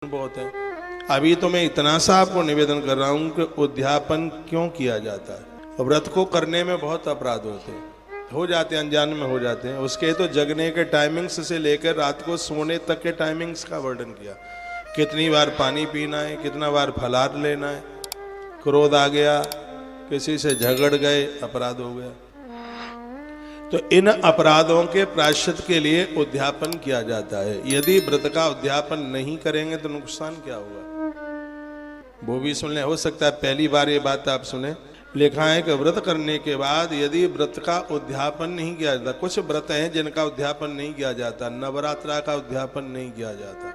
बहुत है। अभी तो मैं इतना सा आपको निवेदन कर रहा हूं कि उद्यापन क्यों किया जाता है। व्रत को करने में बहुत अपराध होते हैं, हो जाते हैं, अनजान में हो जाते हैं। उसके तो जगने के टाइमिंग्स से लेकर रात को सोने तक के टाइमिंग्स का वर्णन किया। कितनी बार पानी पीना है, कितना बार फलाहार लेना है, क्रोध आ गया, किसी से झगड़ गए, अपराध हो गया। तो इन अपराधों के प्रायश्चित के लिए उद्यापन किया जाता है। यदि व्रत का उद्यापन नहीं करेंगे तो नुकसान क्या होगा, वो भी सुन ले। हो सकता है पहली बार ये बात आप सुने। लिखा है कि व्रत करने के बाद यदि व्रत का उद्यापन नहीं किया जाता, कुछ व्रत हैं जिनका उद्यापन नहीं किया जाता। नवरात्रा का उद्यापन नहीं किया जाता।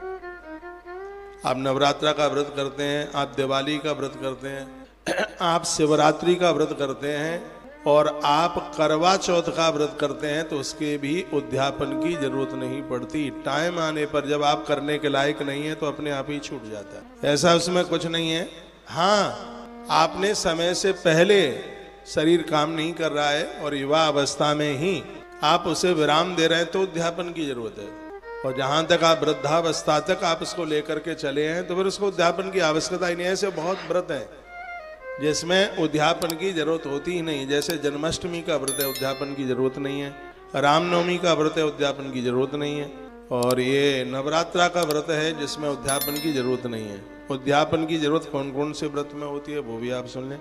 आप नवरात्रा का व्रत करते हैं, आप दिवाली का व्रत करते हैं, आप शिवरात्रि का व्रत करते हैं और आप करवा चौथ का व्रत करते हैं, तो उसके भी उद्यापन की जरूरत नहीं पड़ती। टाइम आने पर जब आप करने के लायक नहीं है तो अपने आप ही छूट जाता है। ऐसा उसमें कुछ नहीं है। हाँ, आपने समय से पहले शरीर काम नहीं कर रहा है और युवा अवस्था में ही आप उसे विराम दे रहे हैं तो उद्यापन की जरूरत है। और जहां तक आप वृद्धावस्था तक आप इसको लेकर के चले हैं तो फिर उसको उद्यापन की आवश्यकता ही नहीं है। ऐसे बहुत व्रत हैं जिसमें उद्यापन की जरूरत होती ही नहीं। जैसे जन्माष्टमी का व्रत है, उद्यापन की जरूरत नहीं है। रामनवमी का व्रत है, उद्यापन की जरूरत नहीं है। और ये नवरात्रा का व्रत है जिसमें उद्यापन की जरूरत नहीं है। उद्यापन की जरूरत कौन कौन से व्रत में होती है वो भी आप सुन लें।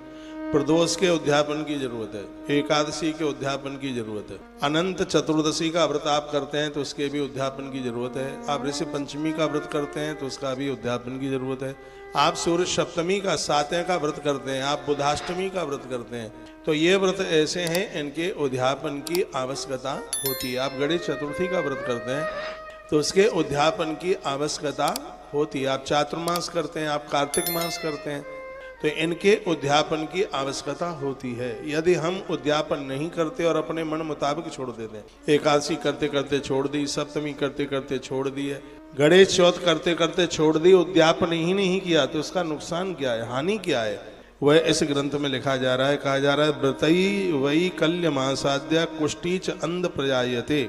प्रदोष के उद्यापन की जरूरत है, एकादशी के उद्यापन की जरूरत है, अनंत चतुर्दशी का व्रत आप करते हैं तो उसके भी उद्यापन की जरूरत है, आप ऋषि पंचमी का व्रत करते हैं तो उसका भी उद्यापन की जरूरत है, आप सूर्य सप्तमी का सातवें का व्रत करते हैं, आप बुधाष्टमी का व्रत करते हैं, तो ये व्रत ऐसे हैं इनके उद्यापन की आवश्यकता होती है। आप गणेश चतुर्थी का व्रत करते हैं तो उसके उद्यापन की आवश्यकता होती है। आप चातुर्मास करते हैं, आप कार्तिक मास करते हैं, तो इनके उद्यापन की आवश्यकता होती है। यदि हम उद्यापन नहीं करते और अपने मन मुताबिक छोड़ देते हैं, एकादशी करते करते छोड़ दी, सप्तमी करते करते छोड़ दी है, गणेश चौथ करते करते छोड़ दी, उद्यापन ही नहीं किया, तो उसका नुकसान क्या है, हानि क्या है, वह इस ग्रंथ में लिखा जा रहा है। कहा जा रहा है व्रतई वही कल्य मासाद्य कुष्टीच अंध प्रजायते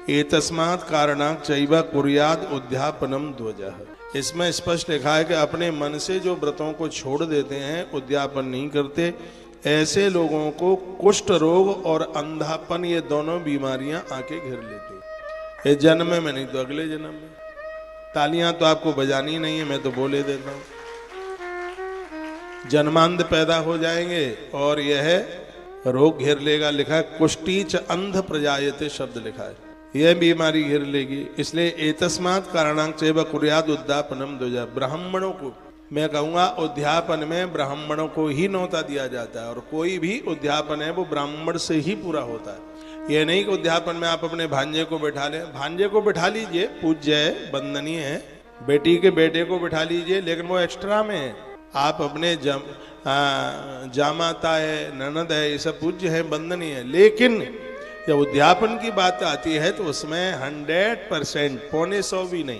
एतस्मात् कारणात् चैव कुर्याद उद्यापनम ध्वजः। इसमें स्पष्ट लिखा है कि अपने मन से जो व्रतों को छोड़ देते हैं, उद्यापन नहीं करते, ऐसे लोगों को कुष्ठ रोग और अंधापन ये दोनों बीमारियां आके घेर लेती है। इस जन्म में नहीं तो अगले जन्म में। तालियां तो आपको बजानी नहीं है, मैं तो बोले देता हूं। जन्मांध पैदा हो जाएंगे और यह रोग घेर लेगा। लिखा है कुष्टीच अंध प्रजायते शब्द लिखा है, यह बीमारी घेर लेगी। इसलिए एतस्मात् कारणात् चैव कुर्याद उद्यापनम ध्वजः। ब्राह्मणों को मैं कहूंगा उद्यापन में ब्राह्मणों को ही न्योता दिया जाता है, और कोई भी उद्यापन है वो ब्राह्मण से ही पूरा होता है। ये नहीं कि उद्यापन में आप अपने भांजे को बैठा लें। भांजे को बैठा लीजिए, पूज्य है, वंदनीय है, बेटी के बेटे को बैठा लीजिए, लेकिन वो एक्स्ट्रा में है। आप अपने जामाता है, ननद है, ये सब पूज्य है, वंदनीय है। लेकिन जब उद्यापन की बात आती है तो उसमें 100%, पौने 100 भी नहीं,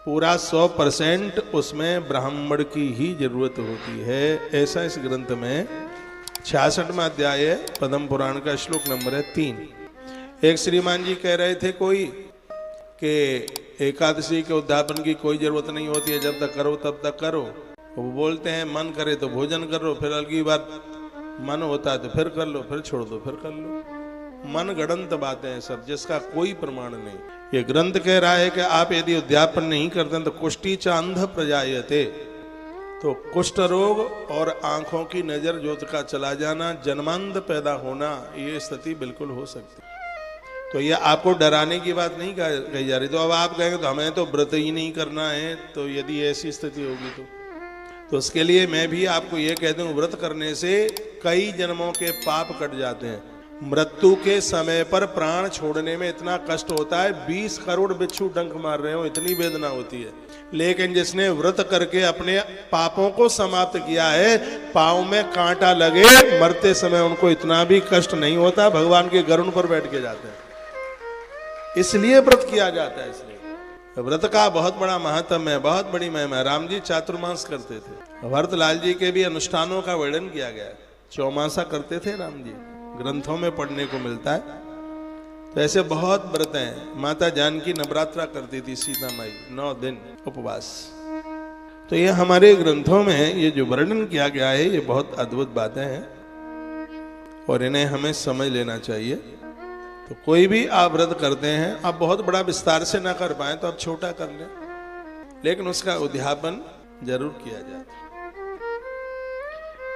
पूरा 100% उसमें ब्राह्मण की ही जरूरत होती है। ऐसा इस ग्रंथ में 66वां अध्याय है, पद्म पुराण का श्लोक नंबर है 3। एक श्रीमान जी कह रहे थे कोई कि एकादशी के उद्यापन की कोई जरूरत नहीं होती है, जब तक करो तब तक करो। वो बोलते हैं मन करे तो भोजन करो, फिर अगली बार मन होता है तो फिर कर लो, फिर छोड़ दो, फिर कर लो। मन गढ़ंत बातें हैं सब, जिसका कोई प्रमाण नहीं। ये ग्रंथ कह रहा है कि आप यदि उद्यापन नहीं करते तो कुष्टीच अंध प्रजायते, तो कुष्ठ रोग और आंखों की नजर ज्योत का चला जाना, जन्मांध पैदा होना, ये स्थिति बिल्कुल हो सकती है। तो ये आपको डराने की बात नहीं कही जा रही। तो अब आप कहेंगे तो हमें तो व्रत ही नहीं करना है, तो यदि ऐसी स्थिति होगी तो उसके लिए मैं भी आपको ये कह दूं, व्रत करने से कई जन्मों के पाप कट जाते हैं। मृत्यु के समय पर प्राण छोड़ने में इतना कष्ट होता है, 20 करोड़ बिच्छू डंक मार रहे हो, इतनी वेदना होती है। लेकिन जिसने व्रत करके अपने पापों को समाप्त किया है, पांव में कांटा लगे, मरते समय उनको इतना भी कष्ट नहीं होता, भगवान के गरुड़ पर बैठ के जाते हैं। इसलिए व्रत किया जाता है। इसलिए व्रत का बहुत बड़ा महत्व है, बहुत बड़ी महिमा है। राम जी चातुर्मास करते थे, भरतलाल जी के भी अनुष्ठानों का वर्णन किया गया है। चौमासा करते थे राम जी, ग्रंथों में पढ़ने को मिलता है। तो ऐसे बहुत व्रत हैं। माता जानकी नवरात्रा करती थी, सीता माई 9 दिन उपवास। तो ये हमारे ग्रंथों में ये जो वर्णन किया गया है ये बहुत अद्भुत बातें हैं और इन्हें हमें समझ लेना चाहिए। तो कोई भी आप व्रत करते हैं, आप बहुत बड़ा विस्तार से ना कर पाए तो आप छोटा कर लें, लेकिन उसका उद्यापन जरूर किया जाए।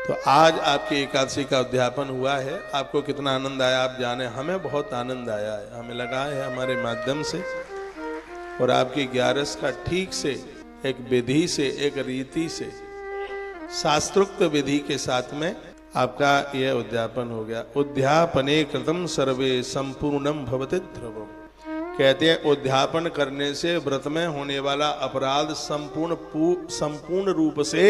तो आज आपकी एकादशी का उद्यापन हुआ है, आपको कितना आनंद आया आप जाने। हमें बहुत आनंद आया है, हमें लगा है हमारे माध्यम से और आपकी 11 का ठीक से एक विधि से, एक रीति से, शास्त्रोक्त विधि के साथ में आपका यह उद्यापन हो गया। उद्यापने कृतम सर्वे संपूर्णम भवति ध्रुवम। कहते हैं उद्यापन करने से व्रत में होने वाला अपराध संपूर्ण रूप से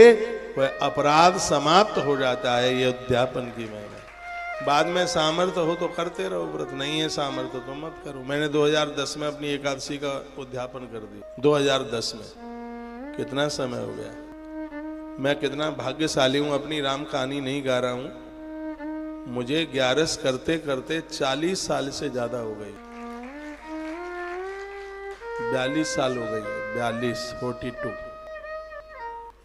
वह अपराध समाप्त हो जाता है। ये उद्यापन की महिमा। बाद में सामर्थ्य हो तो करते रहो व्रत, नहीं है सामर्थ्य तो मत करो। मैंने 2010 में अपनी एकादशी का उद्यापन कर दिया। 2010 में कितना समय हो गया। मैं कितना भाग्यशाली हूं, अपनी राम कहानी नहीं गा रहा हूं। मुझे 11 करते करते 40 साल से ज्यादा हो गई। 42 साल हो गई है, 42।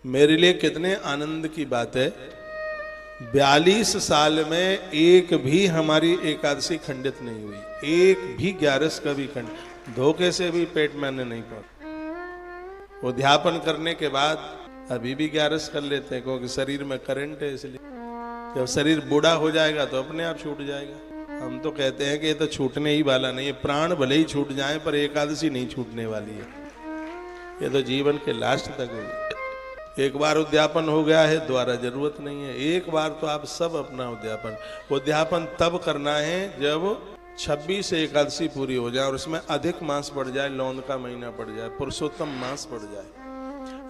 मेरे लिए कितने आनंद की बात है, 42 साल में एक भी हमारी एकादशी खंडित नहीं हुई। एक भी 11 का भी खंडित, धोखे से भी पेट मैंने नहीं पड़ा। उद्यापन करने के बाद अभी भी 11 कर लेते हैं, क्योंकि शरीर में करंट है। इसलिए जब शरीर बूढ़ा हो जाएगा तो अपने आप छूट जाएगा। हम तो कहते हैं कि ये तो छूटने ही वाला नहीं है। प्राण भले ही छूट जाए पर एकादशी नहीं छूटने वाली है। ये तो जीवन के लास्ट तक होगी। एक बार उद्यापन हो गया है, दोबारा जरूरत नहीं है। एक बार तो आप सब अपना उद्यापन तब करना है जब 26 एकादशी पूरी हो जाए और उसमें अधिक मास पड़ जाए, लौंद का महीना पड़ जाए, पुरुषोत्तम मास पड़ जाए।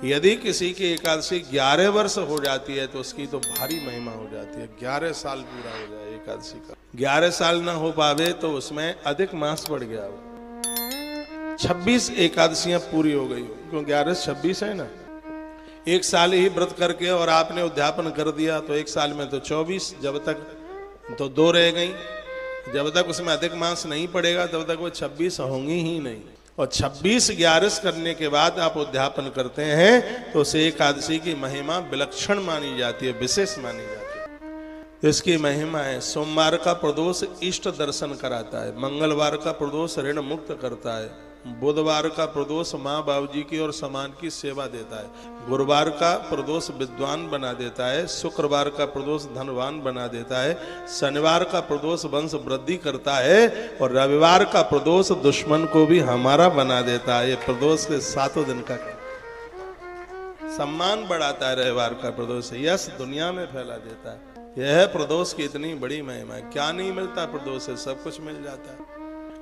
यदि किसी की एकादशी 11 वर्ष हो जाती है तो उसकी तो भारी महिमा हो जाती है। 11 साल पूरा हो जाए एकादशी का, 11 साल ना हो पावे तो उसमें अधिक मास पड़ गया हो। 26 एकादशियां पूरी हो गई हो, क्यों 11 26 है ना। एक साल ही व्रत करके और आपने उद्यापन कर दिया तो एक साल में तो 24, जब तक तो 2 रह गई। जब तक उसमें अधिक मास नहीं पड़ेगा तब तक वो 26 होंगी ही नहीं। और 26 11 करने के बाद आप उद्यापन करते हैं तो उस एकादशी की महिमा विलक्षण मानी जाती है, विशेष मानी जाती है। तो इसकी महिमा है, सोमवार का प्रदोष इष्ट दर्शन कराता है, मंगलवार का प्रदोष ऋण मुक्त करता है, बुधवार का प्रदोष माँ बाबू जी की और समाज की सेवा देता है, गुरुवार का प्रदोष विद्वान बना देता है, शुक्रवार का प्रदोष धनवान बना देता है, शनिवार का प्रदोष वंश वृद्धि करता है और रविवार का प्रदोष दुश्मन को भी हमारा बना देता है। ये प्रदोष के 7 दिन का सम्मान बढ़ाता है। रविवार का प्रदोष यश दुनिया में फैला देता है। यह प्रदोष की इतनी बड़ी महिमा है। क्या नहीं मिलता प्रदोष से, सब कुछ मिल जाता है।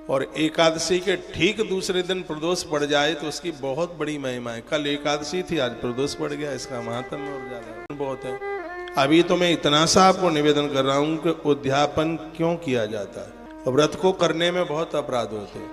और एकादशी के ठीक दूसरे दिन प्रदोष पड़ जाए तो उसकी बहुत बड़ी महिमा है। कल एकादशी थी, आज प्रदोष पड़ गया, इसका महात्म्य और ज्यादा बहुत है। अभी तो मैं इतना सा आपको निवेदन कर रहा हूं कि उद्यापन क्यों किया जाता है। व्रत को करने में बहुत अपराध होते हैं।